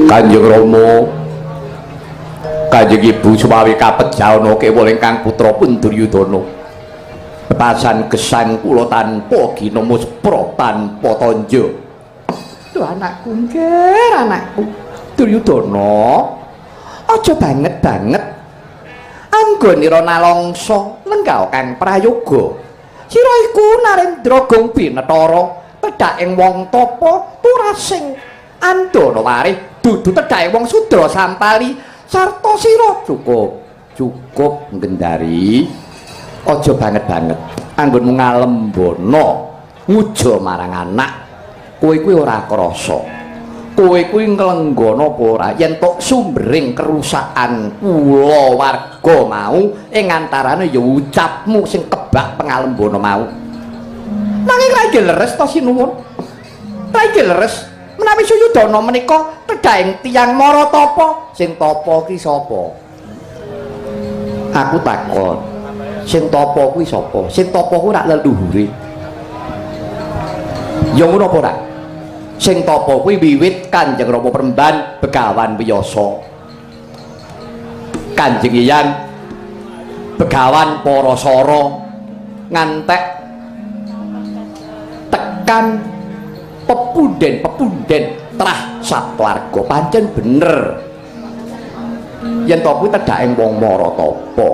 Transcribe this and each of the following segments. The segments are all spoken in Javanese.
Kanjeng Rama, Kanjeng Ibu sumawi kapejawana kewa ingkang putra pun Duryudana. Pasan gesang kula tanpa ginama sepro tanpa tanja. Duh anakku nggih, anakku. Duryudana, aja banget-banget. Anggonira nalangsa lenggah kang prayoga. Sira iku Narendra Gong Binetara, tedhaking wong tapa turasing andana warih, dudu tedhaking wong Sudra Sampali sarta sira cukup ngendari. Aja banget-banget. Anggonmu ngalembana nguja marang anak. Kowe kuwi ora krasa. Kowe kuwi nglenggana apa ora yen tok sumbering kerusakan kula warga mau ing antarane ya ucapmu sing kebak pengalembana mau. Nanging ra iki leres to sinuwun. Ra iki leres menawi Suyudana menika tedhaing tiyang Maratapa. Sing tapa ki sapa? Aku takon. Sing tapa kuwi sapa? Sing tapa kuwi rak leluhure. Ya ngono apa ora? Sing tapa kuwi wiwit Kanjeng Rama Premban Begawan Wiyasa. Kanjeng Hyang Begawan Parasara ngantek tekan pepunden trah satwarga pancen bener. Yen to kuwi tedhaking wong Maratapa.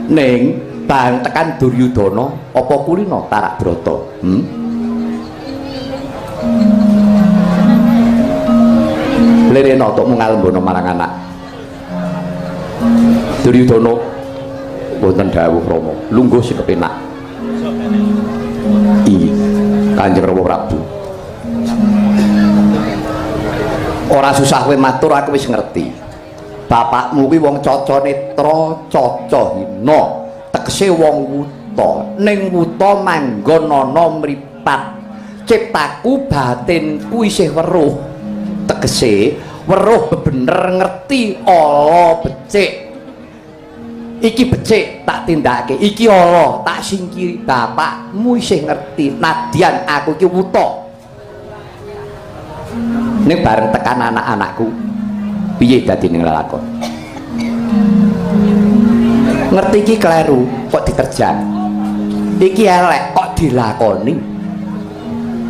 Ning bang tekan Duryudana apa kulina Tarakbrata? Lirena tok ngalembana marang anak. Duryudana wonten dawuh Rama, lungguh sing kepenak. Iki Kanjeng Rama Prabu. Ora susah kowe matur, aku wis ngerti. Bapakmu kuwi wong Caca Netra, Caca Hina, tegese wong wuta. Ning wuta manggon ana mripat. Ciptaku batinku isih weruh. Tegese weruh bebener ngerti ala becik. Iki becik tak tindakake, iki ala tak singkiri. Bapakmu isih ngerti nadyan aku iki wuta. Ning bareng tekan anak-anakku, piye dadine lelakon? Ngerti iki kleru kok diterjang. Iki elek kok dilakoni.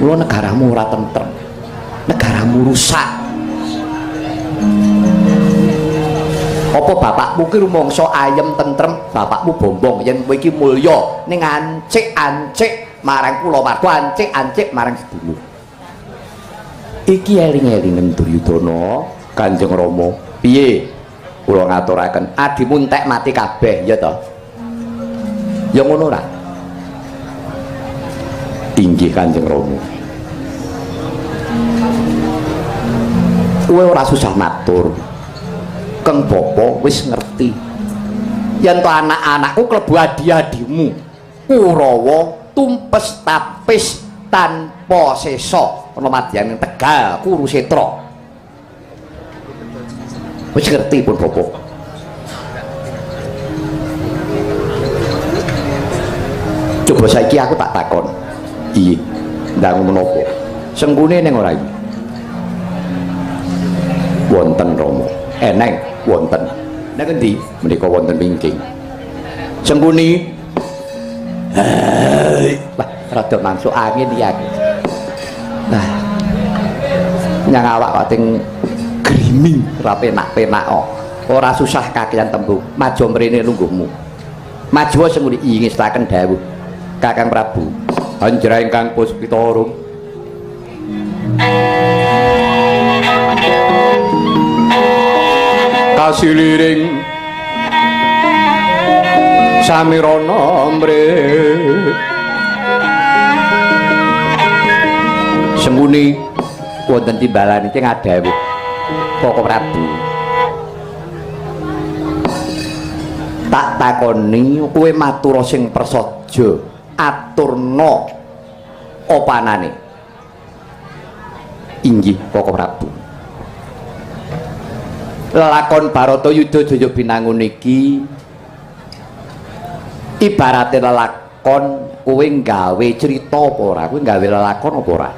Kulo negaramu ora tentrem. Negaramu rusak. Apa bapakmu ki rumangsa ayem tentrem, bapakmu bombong yen kowe iki mulya ning ancik-ancik marang kula warga, ancik-ancik marang sedulur. Iki eling-elingen Duryudana, Kanjeng Rama. Piye? Kula ngaturaken, adimu entek mati kabeh ya to? Ya ngono ora? Inggih Kanjeng Rama. Kowe ora susah matur. Keng Bapa wis ngerti. Yen to anak-anakku klebu adi-adimu, Kurawa tumpes tapis tanpa sesa ana madyaning Tegal Kurusetra. Wis ngerti pun Bapa. Coba saiki aku tak takon. Iya, ndang menapa? Senggune ning ora iki. Wonten Rama. Eneng wonten. Nek endi? Menika wonten wingking. Sengguni. Lah, rada masuk angin iki aku. Nah. Nyang awak kok ting griming ra penak-penak kok. Ora susah kakean tembung. Maju mrene lungguhmu. Maju sengguni ingestaken dawuh Kakang Prabu. Anjra ingkang Puspitarum. Kasiliring samirana mre sembuni wonten timbalan iki ngadhawuh Koko Prabu. Tak takoni kowe matura sing prasaja aturna opanane. Inggih Koko Prabu. Lelakon Baratayuda Jaya Binangun iki ibarate lelakon kowe nggawe cerita apa ora? Kowe nggawe lelakon apa ora?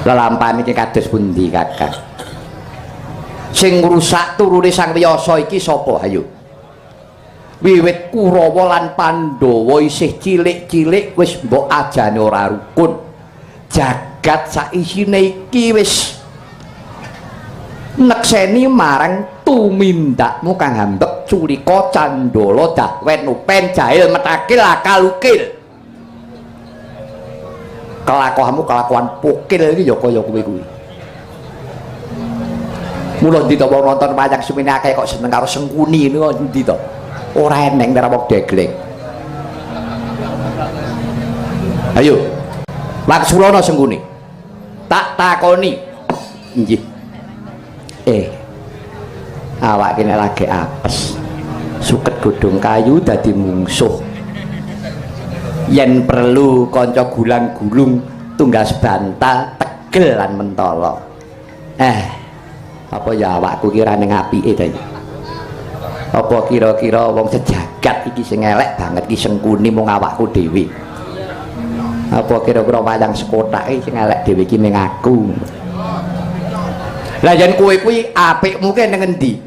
Lelampahan iki kados pundi Kakang? Sing ngrusak turune Sang Wyasa iki sapa ayo? Wiwit Kurawa lan Pandhawa isih cilik-cilik wis mbok ajane ora rukun. Jagat saisine iki wis nekseni marang tumindakmu kang hambek culika candala dahwen upen jahil metakil akal ukil. Kelakuanmu kelakuan pukil iki ya kaya kowe kuwi. Mula ndi to wong nonton wayang semene akeh kok seneng karo Sengkuni niku ndi to? Ora eneng karo wong degleng. Ayo. Laksulana Sengkuni. Tak takoni. Nggih. Awak kene lagi apes. Suket godhong kayu dadi mungsuh. Yen perlu kanca gulang-gulung tunggas bantal tegel lan mentala. Apa ya awakku kira ning apike ta iki? Apa kira-kira wong sejagat iki sing elek banget iki Sengkuni mung awakku dhewe? Apa kira-kira wayang sekotake sing elek dhewe iki ning aku? Lah yen kowe kuwi apikmu ki ning endi?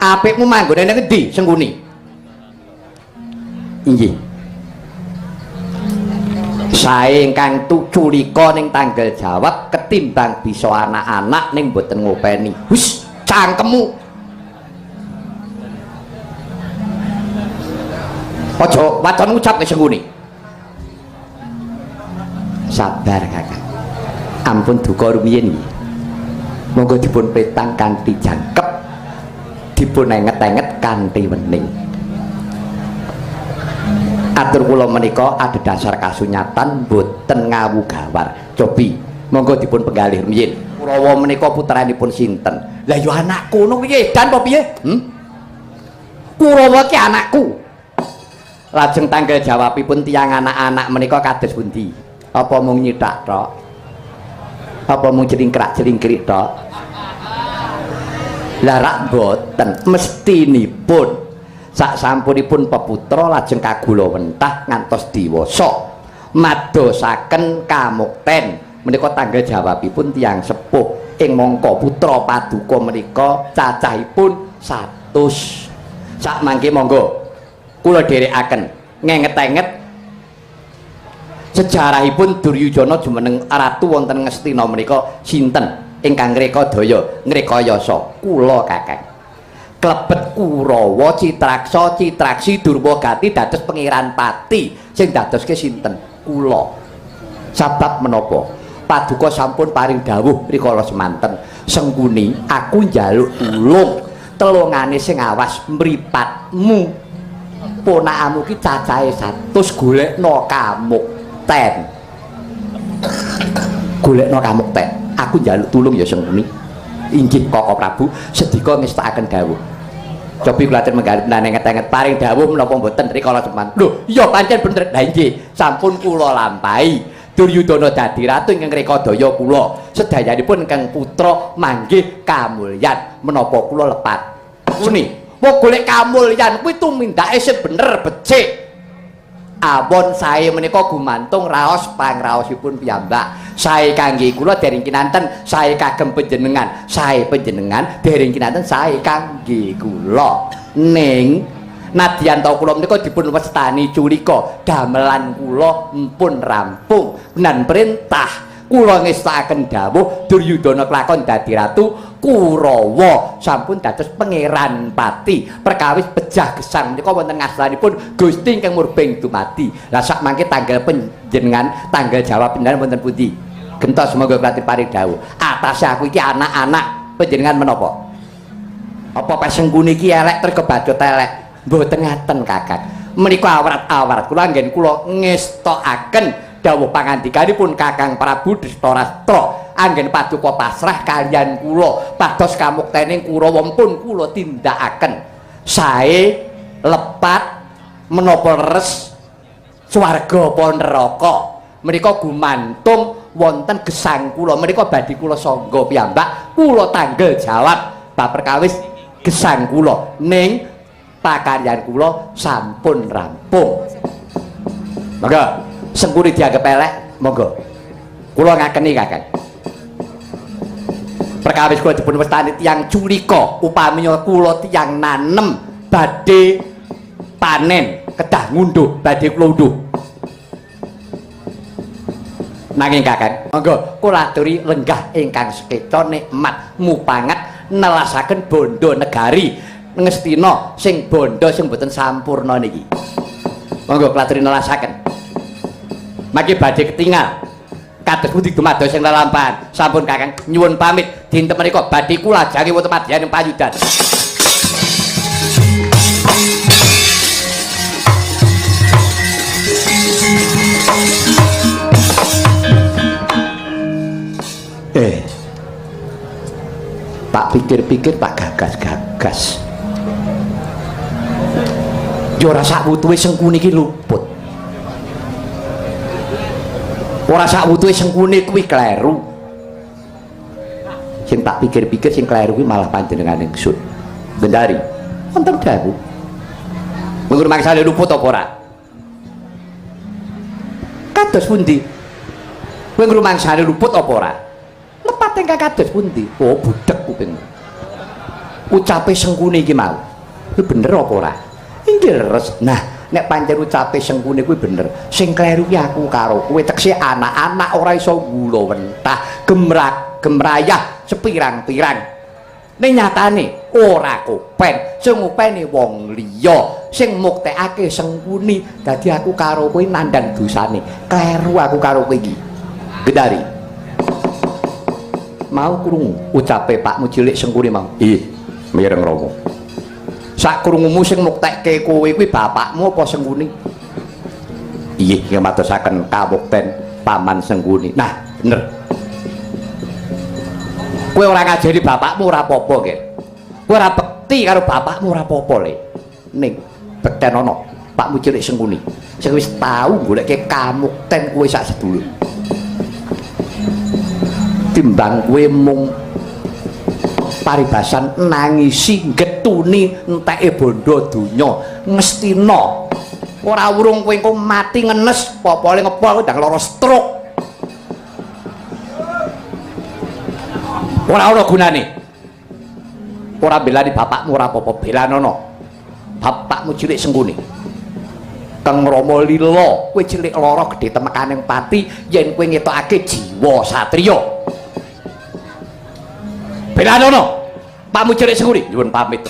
Apikmu manggone ning endi Sengkuni? Inggih. Sae ingkang culika ning tanggal jawab ketimbang bisa anak-anak ning mboten ngopeni. Hus, cangkemmu. Aja wacan ngucap ke Sengkuni. Sabar Kakang. Ampun duka rumiyin. Monggo dipun petang kanthi jangkep. Dipun enget-enget kanthi wening. Atur kula menika ada dasar kasunyatan boten ngawu gawar. Cobi monggo dipun penggalih rumiyin. Kurawa menika putranipun sinten? Lah ya anakku ngono piye dan apa piye? Kurawa ki anakku. Lajeng tanggal jawabipun tiyang anak-anak menika kados pundi? Apa mung nyithak tok? Apa mung jelingkrak-jelingkrik tok? Lah rak boten mestinipun sak sampunipun peputra lajeng kagula wentah ngantos diwasa madosaken kamukten menika tanggal jawabipun tiyang sepuh ing mangka putra paduka menika cacahipun 100. Sak mangke monggo kula dherekaken ngenget-enget sejarahipun Duryudana jumeneng ratu wonten Ngastina menika sinten ingkang ngrekadaya ngrekayasa kula Kakang. Klebet Kurawa Citraksa Citraksi Durmagati dados pangeran pati sing dadoske sinten? Kula. Sabab menapa? Paduka sampun paring dawuh rikala semanten, Sengkuni aku njaluk tulung telungane sing awas mripatmu. Ponakamu ki cacahe 100 golekno kamukten. Golekno kamukten. Aku njaluk tulung ya Sengkuni. Inggih Koko Prabu sedika ngestakaken dawuh. Cobi kula atur menggalih nenget-nenget paring dawuh menapa mboten rikala seman. Lho, iya pancen bener. Lah nggih, sampun kula lampahi. Duryudana dadi ratu ingkang rekadaya kula. Sedayanipun ingkang putra manggih kamulyan menapa kula lepat. Muni, wong golek kamulyan kuwi tumindake sing bener becik. Awon sae menika gumantung raos pangraosipun piyambak. Sae kangge kula dereng kinanten, sae kagem panjenengan, sae panjenengan dereng kinanten sae kangge kula. Ning nadyan ta kula menika dipun wastani culika, damelan kula mpun rampung. Nan perintah kula ngestakaken dawuh Duryudana kelakon dadi ratu, Kurawa sampun dados pangeran pati. Perkawis bejah gesang menika wonten ngasranipun Gusti ingkang murbeng dumadi. Lah sak mangke tanggal panjenengan, tanggal jawab panjenengan wonten pundi? Gentos monggo kula paring dawuh. Atase aku iki anak-anak panjenengan menapa? Apa Pak Sengkuni iki elek terkebadot elek? Mboten ngaten Kakang. Menika awrat-awrat kula anggen kula ngestokaken dawuh pangandikanipun Kakang Prabu Drestarstra anggen paduka pasrah kaliyan kula pados kamuktening Kurawa pun kula tindakaken sae lepat menapa leres swarga apa neraka menika gumantung wonten gesang kula menika badhe kula sangga piyambak kula tanggel jawab bab perkawis gesang kula ning pakaryan kula sampun rampung. Monggo Sengkuni dianggep elek, monggo. Kula ngakeni Kakang. perkawis kula dipun wastani tiyang culika upamiya kula tiyang nanem badhe panen kedah ngunduh badhe kula unduh nanging kakang monggo kula aturi lenggah ingkang sekeca nikmat mupangat nelasaken bondo negari ngestina sing bondo sing boten sampurna niki monggo kula aturi nelasaken mangke badhe ketingal kados pundi dumados sing lelampahan sampun kakang nyuwun pamit dinten menika badhe kula jange wonten madyaning payudan tak pikir-pikir tak gagas-gagas yo ora sak wutuhe Sengkuni iki luput ora sak wutuhe Sengkuni kuwi kleru sing tak pikir-pikir sing kleru kuwi malah panjenengan ingsun Gendari wonten dawuh mengko mangsane luput apa ora kados pundi kowe ngrumangsane luput apa ora lepat ingkang kados pundi oh budhek kuping ucape Sengkuni iki mau kuwi bener apa ora inggih leres nah nek pancen ucape Sengkuni kuwi bener sing kleru ki aku karo kowe tekse anak-anak ora iso gula wentah gemrayah sepirang-pirang ning nyatane ora kopen sing ngopeni wong liya sing muktekake Sengkuni dadi aku karo kowe nandhang dosane kleru aku karo kowe iki Gendari mau krungu ucape Pakmu cilik Sengkuni mau ih mireng Rama sak krungumu sing muktekke kowe kuwi bapakmu apa Sengkuni iya yang madosaken kawukten paman Sengkuni nah bener kowe ora ngajari bapakmu ora apa-apa ke kowe ora bekti karo bapakmu ora apa-apa le ning bekten ana Pakmu cilik Sengkuni sing wis tau goleke kamukten kowe sak sedulur timbang kowe mung paribasan nangisi getuni enteke bondo donya ngestina ora urung kowe engko mati ngenes popole ngepol ndang lara stroke ora ana gunane ora belani bapakmu ora apa-apa belanono bapakmu cilik Sengkuni Kang Rama lila kowe cilik lara gedhe temekaning pati yen kowe ngetokake jiwa satriya belanono Pakmu cilik Sengkuni nyuwun pamit